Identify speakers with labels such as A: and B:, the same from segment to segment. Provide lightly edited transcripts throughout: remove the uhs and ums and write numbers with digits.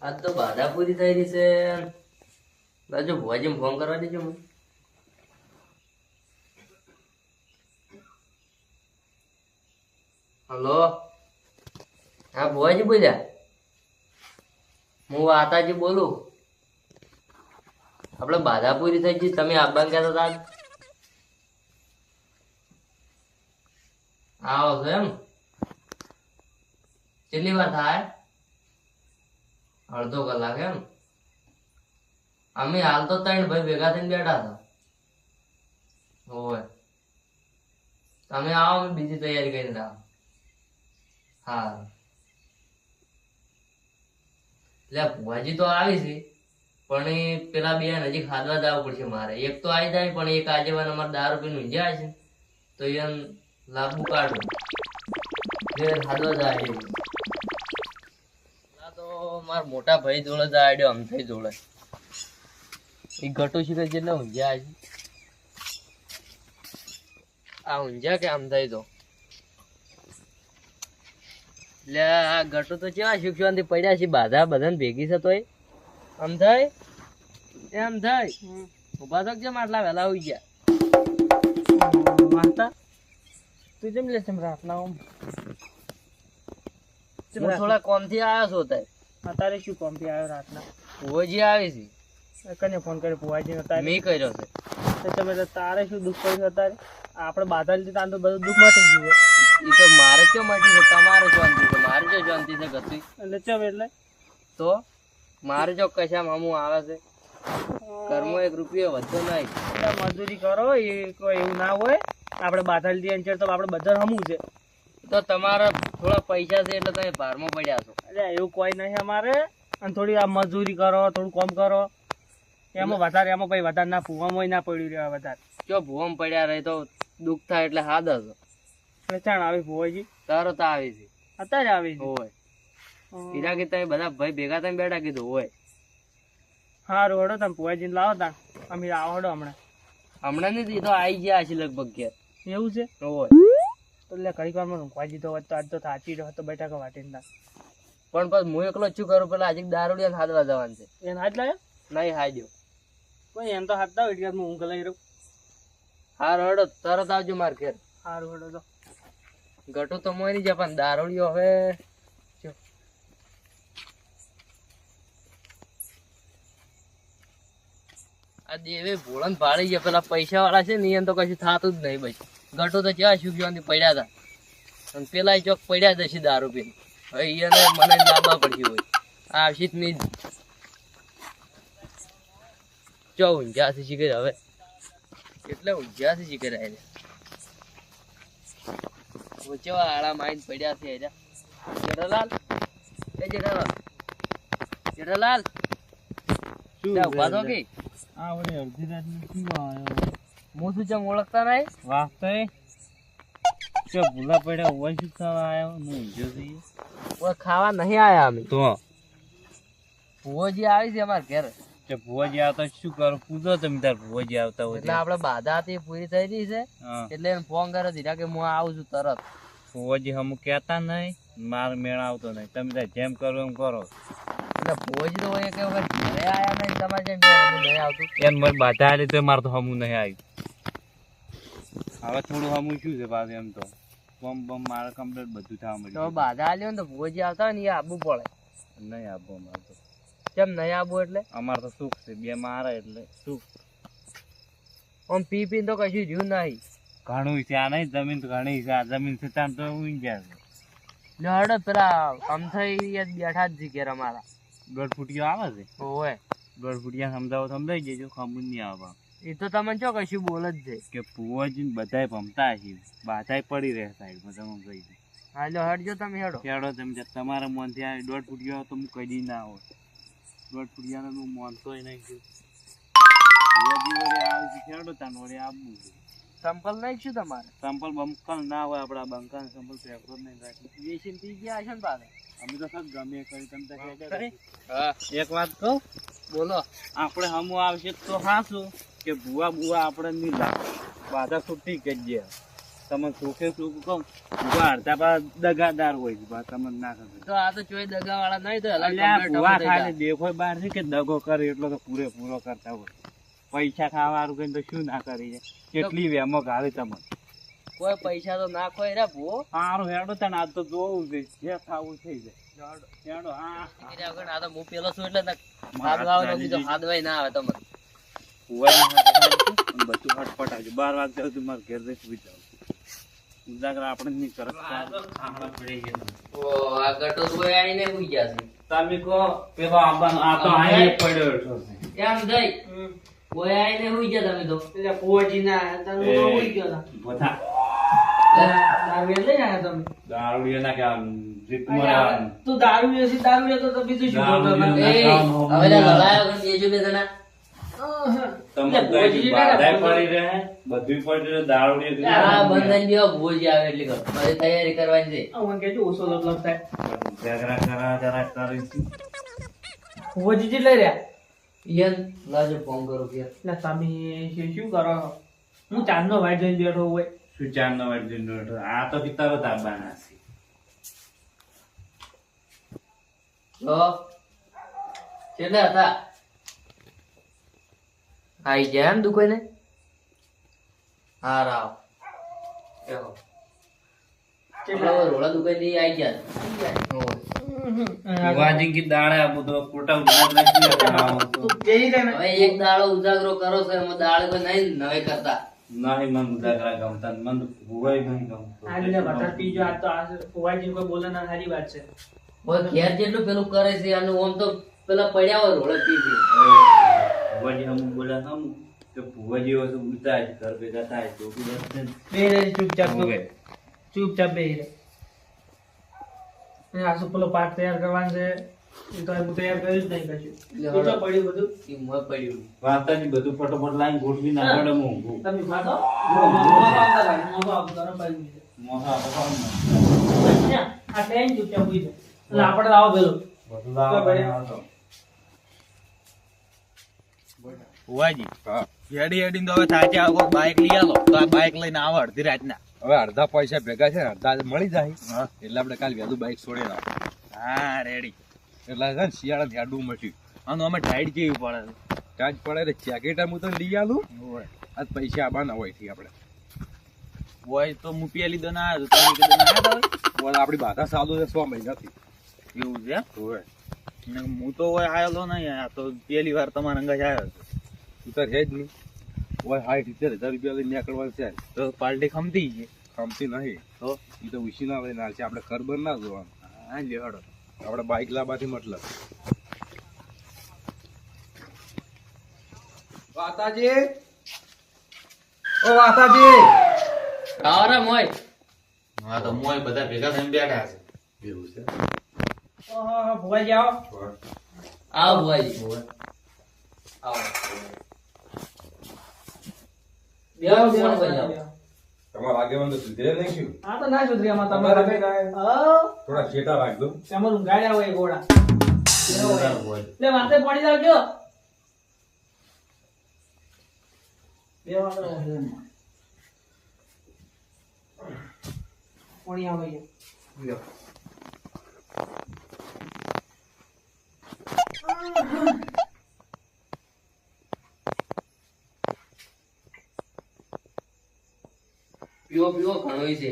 A: આજ તો બાધા પૂરી થઈ રહી છે. બાજુ ભુવાજી ફોન કરવા દેજો મને. હલો, હા ભુવાજી બોલ્યા. હું વાતાજી બોલું. આપણે બાધા પૂરી થઈ ગઈ, તમે આવવાનું કહેતા હતા. આવો છો એમ? કેટલી વાર થાય? અડધો કલાક એમ? અમે હાલ તો ત્રણ ભાઈ ભેગા થઈને બેઠા હતા. હોય તમે આવો, અમે બીજી તૈયારી કરીને આવો. હા એટલે ભુવાજી તો આવી છે, પણ એ પેલા બે નજીક ખાધવા જવું પડશે મારે. એક તો આવી જાય, પણ એક આજેવાન અમારે દારૂ પીને ઊંઝ્યા છે, તો એમ લાંબુ કાઢું ખાધવા જાય. તો મારા મોટા ભાઈ જોડે જ આડ્યો, અમથાઈ જોડે. એ ઘટું છે કે જેટલા ઊંઝ્યા છે. આ ઊંઝ્યા કે અમથાઈ તો એટલે આ ઘટું તો કેવા શિક્ષણથી પડ્યા છે. બાધા બધાને ભેગી છે તોય અમથાઈ એ અમથાઈ ઉભા થક જેમ આટલા વહેલા હોઈ ગયા.
B: માતા તું જેમ લે છે રાતના હું
A: થોડા કોમથી આવ્યો છો તાય.
B: અત્યારે શું કોમથી આવ્યો રાતના?
A: ભુવાજી આવી છે.
B: કને ફોન કર્યો? ભુવાજી હતા
A: મેં કર્યો છે.
B: તો તમે તારે શું દુઃખ પડ્યું? અત્યારે આપણે બાધા લીધી તાર તો બધું દુઃખ મટી ગયું.
A: એ તો મારે ક્યાં મટી છે? તમારે શાંતિ છે, મારે જો શાંતિ છે ગતિ.
B: એટલે ચમ એટલે
A: તો મારે જો કશા મામું આવે છે, ઘરમાં 1 રૂપિયો વધતો નહીં.
B: મજૂરી કરો એ કોઈ એવું ના હોય. આપણે બાધા લીધી અંચર તો આપણે બધા હમું છે.
A: તો તમારા થોડા પૈસા છે એટલે તમે ભારમાં પડ્યા છો.
B: એટલે એવું કોઈ નહીં અમારે. અને થોડી આ મજૂરી કરો, થોડું કામ કરો, એમાં વધારે એમાં પછી વધારે ના ફૂવામાં ના પડ્યું રહેવા વધારે.
A: જો ભૂમ પડ્યા રહે તો દુઃખ થાય એટલે હાદ હશે.
B: ચાણ આવી ભુવાજી
A: તરત આવી છે.
B: અત્યારે આવી છે.
A: હોય હીરા કે તમે બધા ભાઈ ભેગા થઈને બેઠા કીધું હોય.
B: હારું હડો તમે ભુવાજીને લાવો તા અમે આવો હડો હમણાં.
A: હમણાં નથી, તો આવી ગયા છે લગભગ ઘેર.
B: એવું છે?
A: હોય
B: તો એટલે ઘડીક વારમાં ભુવાજી તો આજ તો થાચી રહ્યો તો બેઠા કે વાટીને તા.
A: પણ પછી હું એકલો શું કરું? પેલા આજે દારૂડિયા હાદવા જવાનું છે.
B: એને હાથ લાવ્યો?
A: નહીં હાજ્યો.
B: કોઈ એમ તો હાથ લાવ એટલે હું ઊંઘ લઈ રહ્યો.
A: હાર હડો તરત આવજો માર ઘેર.
B: હારું હડો તો
A: ઘટું તો મોય નહીં જાય, પણ દારૂડિયો હવે આ દેવે ભોળન ભાળી ગયા. પેલા પૈસા વાળા છે ને એમ તો કશું થતું જ નહીં. પછી ઘટો તો કેવા શુભ્યોથી પડ્યા હતા, અને પેલા ચોક પડ્યા જશે દારૂ પીને. હવે એને મને લાવવા પડશે હોય. આ શીત ની ચો ઊંઝા છે શીખે. હવે એટલે ઊંઝા છે શીખે રહ્યા કેવા આળા માઇન પડ્યા છે. જેઠાલાલ એ જેઠાલાલ જેઠાલાલ ઉભા તો કે
B: આ વડે અડધી રાતની શું આવ્યો?
A: હું શું ચમ ઓળખતા નહીં?
B: વાહ તો એ ભૂલા પડ્યા હોય શું થવા આવ્યો? હું ઊંઝો છું.
A: ઓય ખાવા નહીં આયા અમે
B: તો
A: ભુવોજી આવી છે અમારા ઘેર.
B: ભુવાજી આવતા શું કરો? પૂછો તમે તાર ભુવાજી આવતા હોય
A: એટલે આપડે બાધા હતી પૂરી થઈ રહી છે, એટલે એને ફોન કરે દીધા કે હું આવું છું તરત.
B: ભુવાજી હમું કહેતા નહીં, માર મેળ આવતો નહીં. તમે તાર જેમ કરો એમ કરો.
A: એટલે ભુવોજી તો એક વખત ઘરે આયા નહીં, તમારે જેમ નહીં આવતું
B: એમ મને બાધા આલી તો મારે તો હમું નહીં આવ્યું. હવે થોડું હમું શું છે પાછું? એમ તો બમ બમ મારે કમ્પ્લીટ બધું થવા
A: તો
B: મળ્યું.
A: બાધા આલ્યો ને તો ભુવોજી આવતા હોય ને એ આવવું પડે.
B: નહીં આપવું અમારે તો.
A: કેમ નહીં આવવું? એટલે
B: અમારે તો સુખ છે, બે મારે એટલે સુખ.
A: આમ પી પીને તો કશું રહ્યું નહીં.
B: ઘણું છે આ નહીં, જમીન તો ઘણી છે. આ જમીન છે ત્યાં તો ઊંઘ્યા છે.
A: હડો પેલા અમથાઈ બેઠા જ છે ઘેર અમારા.
B: ગઢફૂટિયો આવે છે.
A: ઓય
B: ગઢફૂટિયા સમજાવો સમજાઈ જજો, ખબર નહીં આવે.
A: એ તો તમને ચો કશું બોલ જ છે
B: કે ભુવાજી બધાય ભમતા છે, બાધાય પડી રહે સાઈડમાં. તમે કહી દે
A: હાલો હડજો તમે હેડો.
B: ખેડો તમે તમારા મોનથી આ 1.5 ફૂટિયો તો હું કદી ના આવો. 1.5 ફૂટિયાનો હું મોનતોય નહીં છું. ભુવાજી વડે આવે છે ખેડો તાન વડે આવવું છે.
A: સંપલ નહીં શું તમારે?
B: સંપલ બંકલ ના હોય, આપડા બંકા સંપલ પેપરો જ નહીં રાખી.
A: વેચીને પી ગયા છે ને પાછા.
B: અમે તો સર ગમે કરી તમે તો
A: હા
B: એક વાત કહું,
A: બોલો.
B: આપણે હમું આવશે તો હાશું કે ભુવા બુવા આપણે નહીં લાગે. બાધા છૂટી કરી દે. તમે સુખે સુખ કહું ભૂવા અડધા પા દગાદાર હોય છે બા તમને ના ખબર
A: તો આ તો ચોય દગા વાળા નહીં તો હલા
B: અલ્યા
A: complete
B: ભૂવા
A: થઈ
B: ખાલી
A: જાય.
B: દેખો બહાર છે કે દગો કરે એટલો તો પૂરેપૂરો કરતા હોય પૈસા ખાવાનું કઈ તો શું ના કરી છે કેટલી વેમો ગાવે તમને
A: કોઈ પૈસા તો ના ખોય રે ભૂવો.
B: સારું હેડો તને આજ તો જોવું છે જે ખાવું થઈ જાય હેડો હા
A: એટલે આગળ આ તો હું પેલો છું એટલે ને હાથ આવે તો બીજો હાથવાય ના આવે તમને.
B: ભૂવાની હાથે ખાધું અને બધું હટપટ આવજો 12 વાગે જાવ તું મારા ઘેર જઈ સુઈ જાવ ઉજાગરા આપણે જ નહીં કરત
A: ઓ આ ગટો તો કોઈ આઈને ઉઈ ગયા છે.
B: તમે કહો પેલો આંબાનો આ તો આઈને પડ્યો છે
A: એમ જઈ કોઈ આઈને ઉઈ ગયા તમે તો.
C: એટલે ફુવાજી ના તમે તો ઉઈ ગયો તા.
B: બધા
C: દારૂ લઈ આયા તમે.
B: દારૂડિયા ના કે આમ
C: અલ્યા,
B: રીતમાં
C: તું દારૂ પીએ છે, દારૂ પીએ તો બીજું શું
B: દારૂ
C: બોલતો
B: પીએ.
C: તમે?
A: એ હવે લે લડાયો કે બેજો બે જણા.
B: તમે
C: એટલે ભુવાજી
B: કઈ
C: ને
B: બાધાય
C: ભુવાજી-
B: પડી રહે બધું પડી રહે દારૂડિયા
A: આ બંધન જેવા ભૂજી આવે એટલે કર મારે તૈયારી કરવાની છે.
C: આ મને કહેજો ઓછો તો લગતા.
B: ઝઘડા કરા કરી
C: ફુવાજી જ લઈ રહ્યા.
A: ઈયન લાજો ફોન કરો કે
C: એટલે તમે શું કરો? હું ચાંદનો વાટ જોઈને બેઠો હોય.
B: શું ચાંદ નો વાટ જોઈને બેઠો? આ તો પિતારો તાબાના છે
A: તો કેટલા હતા આઈ ગયા એમ દુકાને. હા રાવ એહો
C: કેટલા?
A: રોડા દુકાન થી આઈ ગયા.
B: વાજી કી દાડા આ બધો ફોટા ઉતાર નાખી
C: તું કેવી રીતે
A: હવે એક દાડો ઉજાગરો કરો છો એમાં દાડે કોઈ નહીં નવે કરતા.
B: નહીં મન ઉદાગરા ગમતા મન ભૂવાય નહીં ગમતો
C: આજે વધારે પીજો. આ તો આ ફુવાજી કોઈ બોલે ના સારી વાત છે.
A: હવે ઘેર જેટલું પેલું કરે છે આનું આમ તો પેલા પડ્યા હોય રોડે પી છે.
B: ભુવાજી હમ બોલા હમ કે ભુવાજી વસ્તુ ઉડતા છે ઘર ભેગા થાય તો બી બસ ને
C: બે રહે ચૂપચાપ તો.
B: હોવે.
C: ચૂપચાપ બે રહે. અને આ શું પેલો પાક તૈયાર કરવાનો છે એ તો હું તૈયાર કર્યું જ નહીં કશું.
A: એટલે
C: એ તો પડ્યું બધું.
A: ઈ મોં પડ્યું.
B: વાર્તાજી બધું ફટોફટ લાઈન ગોઠવી નાખડે હું
C: તમે ખાધો? મોઢું આવતા ભાઈ, મોઢું આવતું ગરમ પાણી છે.
B: મોસા પકડ
C: ને આ ટ્રેન ચૂપચાપ ઉઈ જાય. એટલે આપણે લાવો પેલું.
B: બધું
C: લાવો.
D: ભુવાજી હેડી હેડીને તો હવે થાચે આવો બાઈક લઈ આલો તો આ બાઈક લઈને આવો અડધી રાતના.
E: હવે અડધા પૈસા ભેગા છે ને અડધા મળી જાય એટલે આપણે કાલ વહેલું બાઈક છોડી નાખો
D: હા રેડી.
E: એટલે છે ને શિયાળા ઝાડું મળ્યું
D: આનો અમે ટાઈટ કેવી પડે
E: ચાર્જ પડે એટલે જેકેટ હું તો લઈ આલું
D: હોય
E: આજ પૈસા આવવાના હોય થી આપણે
D: હોય તો હું પેલી દો ના આવ્યો તમે કીધું ના આવ્યા
E: બોલ આપણી બાધા સાદું છે 100 મહિનાથી
D: એવું છે
E: હોય
D: ને હું તો હોય આવેલો નહીં આ તો પેલી વાર તમારા અંગા જ આવ્યો
E: તું તાર હે જ નહીં હોય 60-70 હજાર રૂપિયા લઈને નીકળવાનું છે
D: તો પાર્ટી ખમતી છે.
E: ખમતી નહીં
D: તો
E: એ તો ઉછી ના લઈને આવશે આપણે ખરબર ના જોવાનું
D: હા લેવાડો
E: આપણે બાઈક લાવવાથી મતલબ વાતાજી ઓ વાતાજી
A: આવો રે મોય.
D: હા તો મોય બધા ભેગા થઈને બેઠા છે
E: એવું છે
C: ઓહો, ભુવાજી આવો.
A: આવો બુઆજી. આવો. બેહો ફોન કરી આવો.
E: તમારા આગેવાન તો સુધરે નહીં શું
C: આ તો ના સુધરી આમાં
E: તમારા
C: તમારે.
E: બે ના
C: હા,
E: થોડા શેટા રાખજો
C: તમારું ઊંઘાડ્યા હોય ઘોડા. લે માથે પાણી લાવજો. બે વાળો પાણી આવે છે.
A: પીવો પીવો ઘણો છે.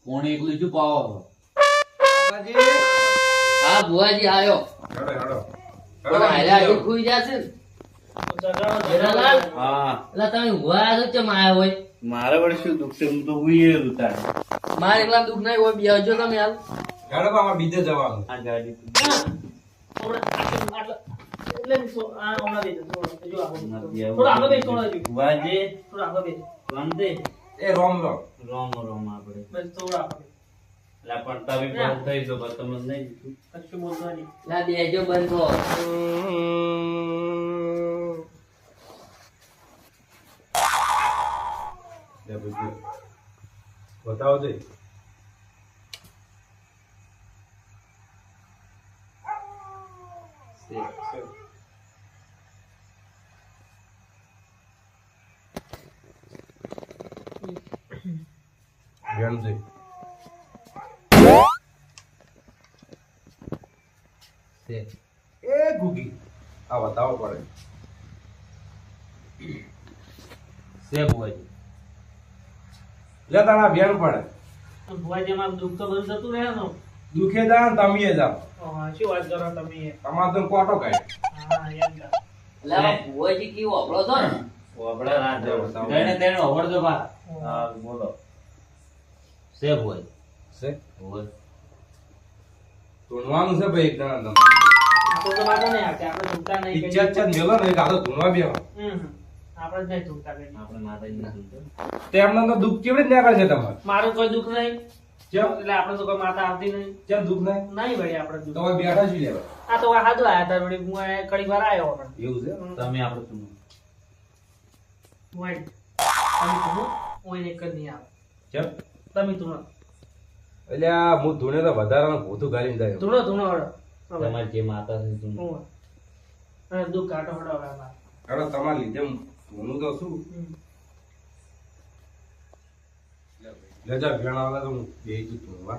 D: કોણ એકલું શું પાવો
A: હા બુઆજી આયો.
E: હેડો હેડો
A: પણ હાલ્યા આજે ખુઈ જાશે ને. જેઠાલાલ,
B: હા
A: એટલે તમે ઊંઘવા આવ્યા છો ચમ આયા હોય?
B: મારે વળી શું દુઃખ છે હું તો હુઈએ રૂતા
A: મારે એકલા દુઃખ નહીં હોય બેહજો તમે હાલ.
E: હેડો બાબા બીજે જવાનું
B: આ ગાડી
C: એટલે આ હમણાં બેસો. જો આગળ બેસો.
B: નથી આવું.
C: થોડો આગળ બેસો, થોડો હજુ.
B: ભુવાજી
C: થોડો આગળ બેસો.
B: કોણ તે
E: એ રોમ રોમ
B: રોમ રોમ આપણે
C: બસ થોડો આગળ બેસો.
B: એટલે પણ તમે બંધ થઈ જો બસ તમને નહીં દીધું
C: કશું બોલતો નહીં.
A: લા બેહજો બંધ થો.
E: લે બધું બતાવો દે
F: વેણ છે
A: છે
F: એ ગુગી આ બતાવો પડે
B: છે ભુવાજી.
F: લે તારા વેણ પડે
C: ભુવાજી અમારું દુઃખ તો બધું જતું રહે ને.
F: દુખે જા ને તમે જાઓ
C: શું વાત કરો તમે?
F: તમારે તો કોટો કાઢ
C: હા એમ કા.
A: એટલે આમાં ભુવાજી કેવું આપણો છો ને
B: ઓબળા રાત દેવો. તેને ઓબળજો બા. હા બોલો. છે ભુવાજી.
F: છે
B: ભુવાજી.
F: ધૂણવાનું છે ભાઈ એક જણા તમે
C: આપણે તો વાંધો નહીં આવતી, આપણે ધૂમતા નહીં કઈ.
F: ઈચ્છા મેલો ને એક આદો ધૂણવા બે
C: આપણે જ નહીં ધૂમતા કઈ.
B: આપણે માતાજી ના સુનતો.
F: તેમને તો દુઃખ કેવી રીતે નીકળે છે તમારે
C: મારું કોઈ દુઃખ નહીં
F: કેમ
C: એટલે આપણે તો કોઈ માતા આવતી નહીં.
F: કેમ દુઃખ નહીં
C: નહીં ભાઈ આપણે દુઃખ.
F: તો હવે બેઠા છું લેવા
C: આ તો હાદો આયા તા વળી હું અહીંયા ઘડીક વાર આવ્યો પણ.
F: એવું છે
B: તમે આપણે સુનો.
C: હોય. તમે ધૂણો, હું એને એક જ નહીં આવે.
F: કેમ
C: તમે ધૂણો.
F: એટલે આ હું ધૂણે તો વધારાનું ભૂતું ગાલીને જાય
C: ધૂણો ધૂણો હળો. હવે.
B: તમારી જે માતા છે સુનો.
C: હું. અને દુઃખ કાઢો હળો હવે અમારે.
F: અરે તમારા લીધે ધૂણું તો શું લેજા વેણ આવે તો હું બેહી જઉં ધૂણવા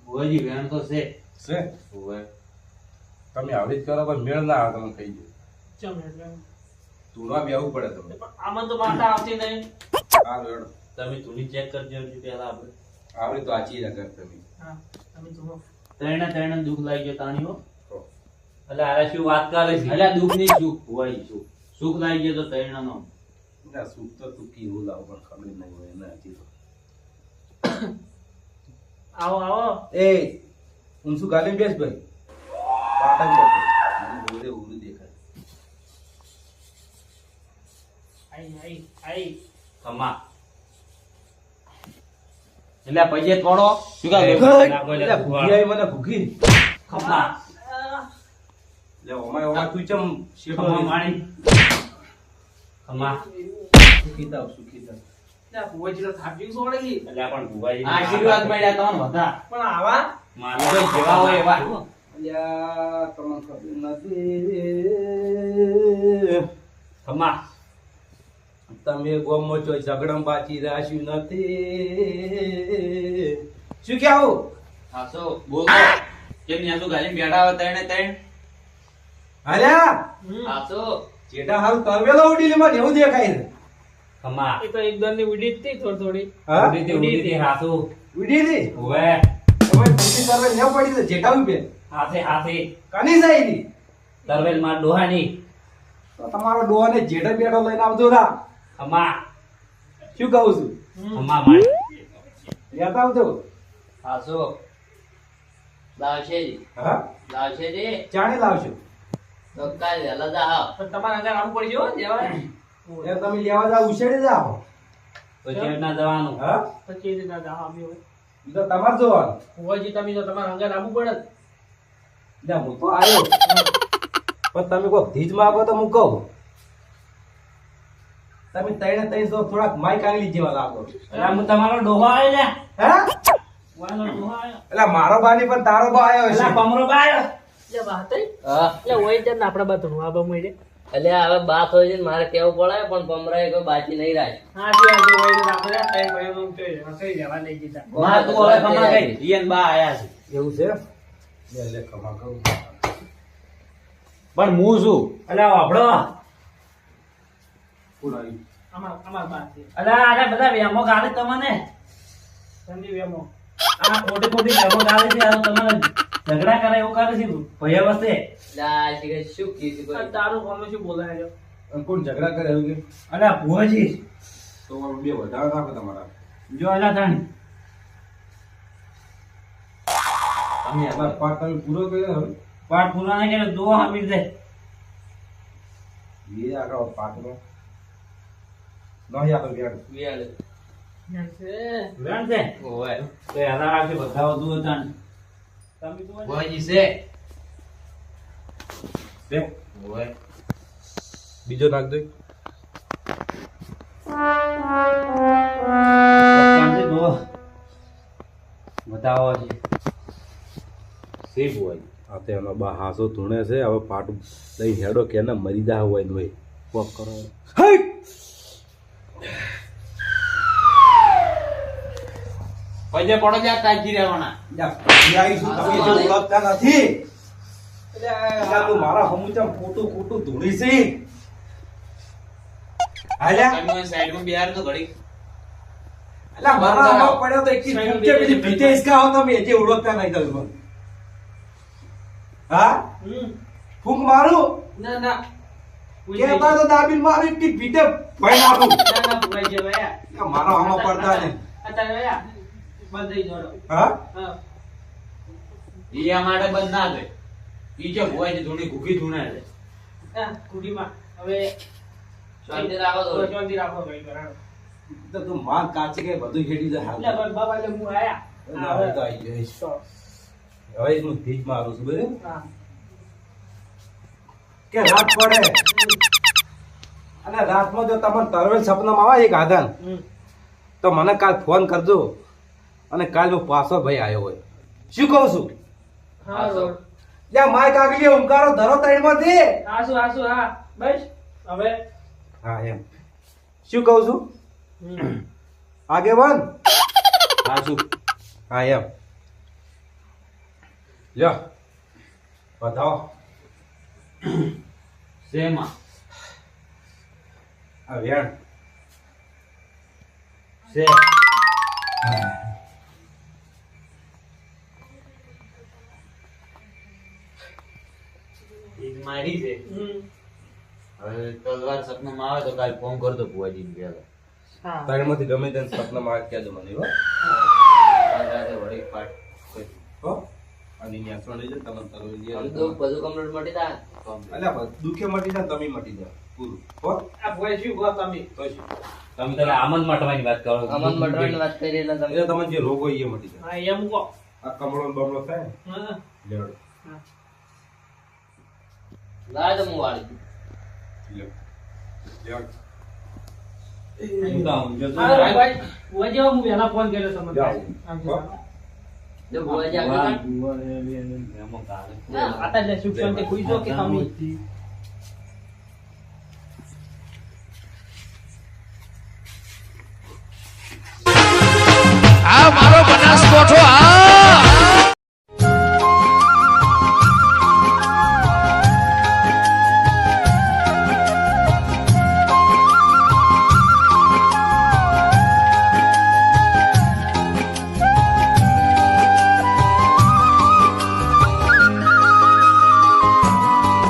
B: ભુવાજી વેણ તો છે.
F: છે
B: ભુવા.
F: તમે આવી જ કરો પણ મેળ ના આવે તમે કહી દો
C: ચમ એટલે.
F: ધૂણવા બેવું પડે તમને
C: પણ આમાં તો માતા આવતી નહીં.
F: આ વેણ
B: તમે ધૂની ચેક કરજો હજી પહેલા આપણે.
F: આવડી તો આચી નગર તમે
C: હા તમે ધૂણો.
B: ત્રણે દુઃખ લાગી ગયો તાણીઓ.
F: તો.
B: એટલે આરે શું વાત કરે છે? એટલે દુઃખ નહીં સુખ ભુવાજી સુખ. સુખ લાગી ગયો તો ત્રણેયનો.
F: ના સુખ તો તું કેવું લાવ પણ ખબર નહીં હોય એને હજી તો
C: આવો આવો.
F: એ ઊંચું ગાલીને બેસ ભાઈ પાટા જ બેઠો. મારી બોલે ઉરું દેખાય
C: આઈ આઈ આઈ.
B: ખમા. એટલે પૈસે થોડો શું કામ
F: એટલે ભૂખી આવી મને ભૂખી
B: ખમા.
F: લે ઓમાય તું ચમ શેઠો
B: ખમા માણી. ખમા.
F: સુખી થાવ સુખી થાવ
C: ત્યાં ભુવાજી તો થાકી છોડે છે.
B: એટલે પણ ભુવાજી આશીર્વાદ મળ્યા તમને બધા.
C: પણ આવા
B: માનો તો જેવા હોય એવા.
F: અલ્યા તમને ખબર નથી
B: ખમા.
F: તમે ગોમો છો ઝઘડમ બાચી રાશ્યું નથી શું કેવું
B: હાસો બોલો. કેમ ન્યા શું ગાલી બેઠા હોય ત્રણે?
F: અલ્યા
A: હાસો
F: જેટા હાલ તરવેલો ઉડી લેમાં એવું દેખાય છે
B: ખમા.
C: એ તો એકદમ ની ઉડી જ હતી થોડી થોડી.
F: હા
B: ઉડી હતી હાસો.
F: ઉડી હતી
B: ઓવે.
F: તમારી પૂછી તરવેલ ન પડી તો જેટા ઉભે
B: હાથે હાથે.
F: કની જાય ની
B: તરવેલ માં ડોહાની.
F: તો તમારો ડોહાને જેઠો બેઠો લઈને આવજો રા
B: ખમા.
F: શું કહું છું
B: ખમા માણી.
F: લેતા આવજો
A: હાસો લાવશે જી
F: હા
A: લાવશે જી
F: ચાણે લાવશો
A: તો કાલ વહેલા જા આવ.
C: પણ તમારે અંદર આવવું પડી ગયું લેવાય.
F: એ તમે લેવા જાવ ઉછેડી જાઓ
B: તો ચેડ ના જવાનું.
F: હા
C: પછી એ રીતના જાઓ આવ્યો હોય.
F: ઈ તો તમારે જોવાનું
C: ભુવાજી તમે તો તમારે અંદર આવવું પડે ને.
F: લે હું તો આવ્યો પણ તમે કોઈ ધીજ માગો તો હું કહું તમે ત્રણે તો થોડાક માઈક આંગળી જેવા લાગો
B: એટલે હું તમારો ડોહો આવ્યો લે.
F: હે
B: વાનો ડોહો આવ્યો.
F: એટલે મારો બાની પણ તારો બા આવ્યો
B: એટલે
F: છે
B: પમરો બાયો.
C: એટલે વાત હે.
A: હા
C: એટલે હોય જ ને આપણે બધું આ બમું એટલે.
A: એટલે હવે બાત હોય છે ને મારે કેવું પડે પણ પમરાએ કોઈ બાકી નહીં રાખ.
C: હા જે આજે હોય તો આપણે ટાઈમ ભાઈ નું કઈ લેવા નહીં દીધા.
B: માં તું હવે ખમા ગઈ. ઈયન બા આયા છે.
F: એવું છે લે ખમા કરું
B: પણ હું છું. એટલે વાપડો.
F: કોણ આવ્યું
C: અમાર બાત છે.
B: એટલે આને બધા વેમો ગાલે તમને.
C: સંદીપ એમો.
B: આ ખોટી ખોટી વેમો ગાલે છે. આ તો તમારે ઝઘડા કરે એવું કરે છે ભૈયા વસ્તે.
A: એટલે આ શીખે શું કીધું કોઈ?
C: આ તારું કોમે શું બોલાય છે?
F: અને કોણ ઝઘડા કરે એવું કે
B: અલે ભુવાજી
F: તો બે વધારે નાખો તમારા
B: જો અલા તાણી. તમે
F: તમારા પાઠ તમે પૂરો કર્યો હવે
B: પાઠ પૂરા નહીં કરે દો હામી દે.
F: એ આગળ પાઠનો નહીં આપણે બેઠ
A: વિયાળ.
C: એમ છે.
B: વેણ છે.
A: ઓય
B: તો એના રાખે બધા વધુ તાણી.
C: તમે તો
A: ભુવાજી છે.
F: બે
A: ઓય
F: બીજો નાખ દે
B: પપ્પાને દો. બતાવો છે. સેફ હોય.
F: આ તે એનો બા હાસો ધૂણે છે હવે પાટ લઈ હેડો કે ને મરી જા હોય ને ભાઈ કોક કરો
D: પજે પડો જા તાજી રહેવાના.
F: જા, અહીં આવીશું, તમે જો ઓળખતા નથી
C: એટલે
F: અલ્યા, તું મારા હમુચા ખોટું ખોટું ધૂળી છે હાલ્યા
D: તમે સાઈડમાં બિહાર તો ઘડી.
F: અલ્યા, મારા આમાં પડ્યો તો એકથી ફૂંકે પેલી ભીતે હિસકા હો તમે જે ઓળખતા નહીં તમે હા ફૂંક મારું
C: ના ના
F: કેતા તો દાબીન મારી એકથી ભીતે ભાઈ નાખું
C: ના ના ભૂલાઈ ગયો ભાઈ
F: અલ્યા, મારા આમાં પડતા ને
C: અત્યારે ભાઈ બંધ થઈ જોડો
F: હા
C: હા
D: ઈ આ માટે બંધ ના થાય. ઈ જે હોય છે થોડી ઘૂઘી ધૂણે છે.
C: હા કુટીમાં હવે
A: શાંતિ રાખો તો.
C: શાંતિ રાખો ભાઈ બરાબર
F: તો તું માર કાચી કે બધું હેડી જાય
C: એટલે
F: હાલ
C: બાબા એટલે હું આયા
F: ના, હવે તો આઈ જઈશ. હવે હું ભીજ મારું છું બરાબર
C: હા
F: કે રાત પડે અને રાતમાં જો તમને તરવેલ સપનામાં આવે એક આધાર તો મને કાલ ફોન કરજો અને કાલ હું પાછો ભાઈ આવ્યો હોય શું કહું છું
C: હા રોડ
F: લ્યા માય કાગલી ઉમકારો ધરો ત્રણમાંથી
C: આસુ આસુ હા બસ હવે
F: હા એમ શું કહું છું આગેવાન હા શું હા એમ લ્યો બતાવો
D: શેમાં?
F: આ વેણ
D: શે. ઈ મારી છે. હવે તલવાર સપનામાં આવે તો કાલ ફોન કરતો ભુવાજીને પહેલા.
C: હા
F: ત્રણમાંથી ગમે તેને સપનામાં આવે કહેજો મને હો
D: રાતે વળી પાટ
F: હો અને ન્યાસો લઈ જાય તમને તરવેલ લઈ
A: આમ
F: આવે.
A: તો બધું કમ્પ્લીટ મટી જાય.
F: અલ્યા દુખે મટી જાય તમે મટી જાવ પૂરું હો
C: આ ભાઈ શું કહો તમે
F: તો શું
D: તમે તારે આમંદ મટવાની વાત કરો.
A: અમન મટવાની વાત કરી એટલે તમે
F: એટલે તમને જે રોગ હોય એ મટી જાય
C: હા એમ કહો
F: આ કમળો ને બમળો થાય ને
C: હા
F: લેવડો
A: લાય તો હું વાળી દઉં.
F: લેવડો લેવડો
C: હા ભાઈ વજે હું વેલા ફોન કર્યો તમને
F: જાઓ.
A: જો ભુવાજી આગળ કાઢ.
C: હા આતા એટલે સુખ શાંતિ કોઈ જો કે તમે
G: આ મારો બનાસકોઠો